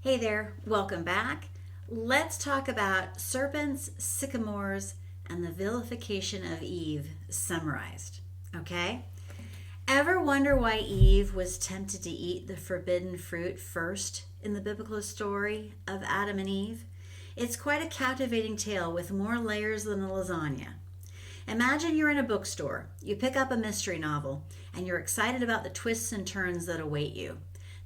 Hey there, welcome back. Let's talk about serpents, sycamores, and the vilification of Eve summarized. Okay? Ever wonder why Eve was tempted to eat the forbidden fruit first in the biblical story of Adam and Eve? It's quite a captivating tale with more layers than a lasagna. Imagine you're in a bookstore, you pick up a mystery novel, and you're excited about the twists and turns that await you.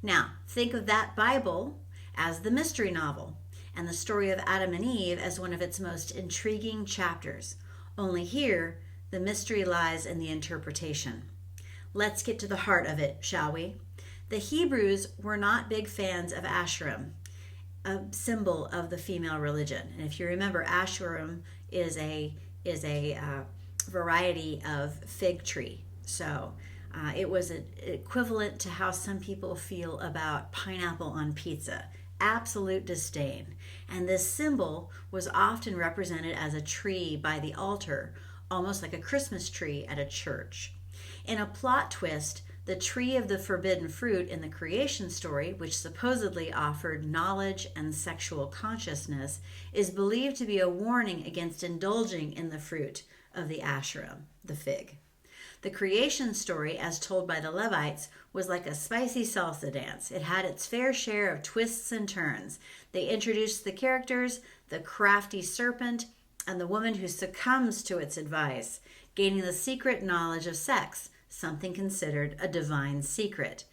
Now, think of that Bible as the mystery novel, and the story of Adam and Eve as one of its most intriguing chapters. Only here, the mystery lies in the interpretation. Let's get to the heart of it, shall we? The Hebrews were not big fans of asherim, a symbol of the female religion. And if you remember, asherim is a variety of fig tree. So it was equivalent to how some people feel about pineapple on pizza. Absolute disdain. And this symbol was often represented as a tree by the altar, almost like a Christmas tree at a church. In a plot twist, the tree of the forbidden fruit in the creation story, which supposedly offered knowledge and sexual consciousness, is believed to be a warning against indulging in the fruit of the asherim, the fig. The creation story, as told by the Levites, was like a spicy salsa dance. It had its fair share of twists and turns. They introduced the characters, the crafty serpent, and the woman who succumbs to its advice, gaining the secret knowledge of sex, something considered a divine secret.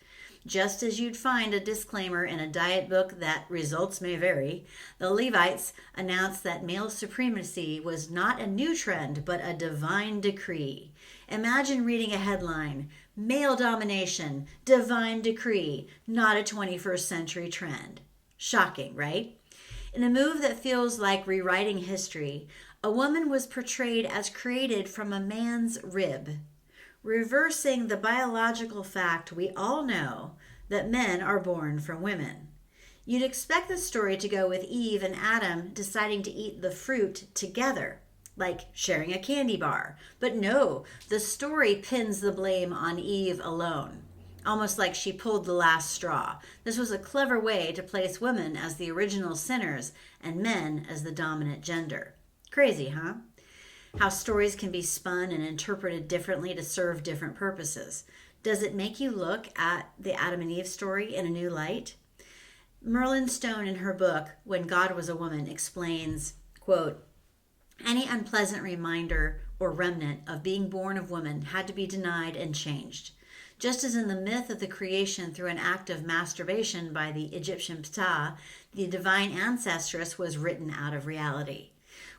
Just as you'd find a disclaimer in a diet book that results may vary, the Levites announced that male supremacy was not a new trend, but a divine decree. Imagine reading a headline, "Male domination, divine decree, not a 21st century trend." Shocking, right? In a move that feels like rewriting history, a woman was portrayed as created from a man's rib, reversing the biological fact we all know that men are born from women. You'd expect the story to go with Eve and Adam deciding to eat the fruit together, like sharing a candy bar. But no, the story pins the blame on Eve alone, almost like she pulled the last straw. This was a clever way to place women as the original sinners and men as the dominant gender. Crazy, huh? How stories can be spun and interpreted differently to serve different purposes. Does it make you look at the Adam and Eve story in a new light? Merlin Stone, in her book, When God Was a Woman, explains, quote, "Any unpleasant reminder or remnant of being born of woman had to be denied and changed. Just as in the myth of the creation through an act of masturbation by the Egyptian Ptah, the divine ancestress was written out of reality.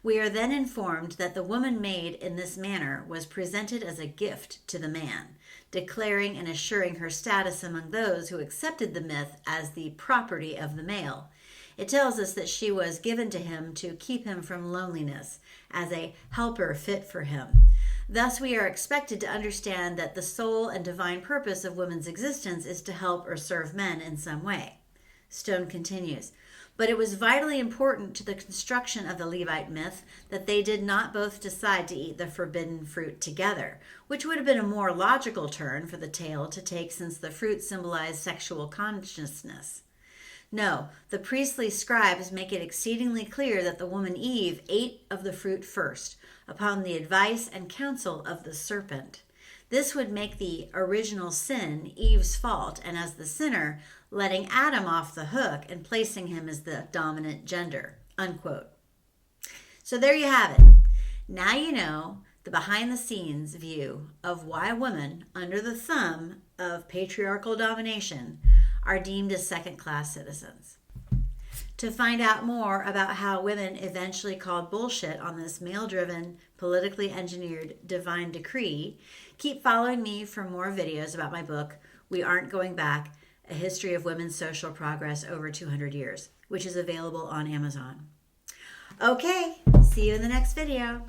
We are then informed that the woman made in this manner was presented as a gift to the man, declaring and assuring her status among those who accepted the myth as the property of the male. It tells us that she was given to him to keep him from loneliness, as a helper fit for him. Thus, we are expected to understand that the sole and divine purpose of women's existence is to help or serve men in some way." Stone continues, "But it was vitally important to the construction of the Levite myth that they did not both decide to eat the forbidden fruit together, which would have been a more logical turn for the tale to take since the fruit symbolized sexual consciousness. No, the priestly scribes make it exceedingly clear that the woman Eve ate of the fruit first, upon the advice and counsel of the serpent. This would make the original sin Eve's fault, and as the sinner, letting Adam off the hook and placing him as the dominant gender." Unquote. So there you have it. Now you know the behind-the-scenes view of why women, under the thumb of patriarchal domination, are deemed as second-class citizens. To find out more about how women eventually called bullshit on this male-driven, politically engineered divine decree, keep following me for more videos about my book, We Aren't Going Back, A History of Women's Social Progress Over 200 Years, which is available on Amazon. Okay, see you in the next video.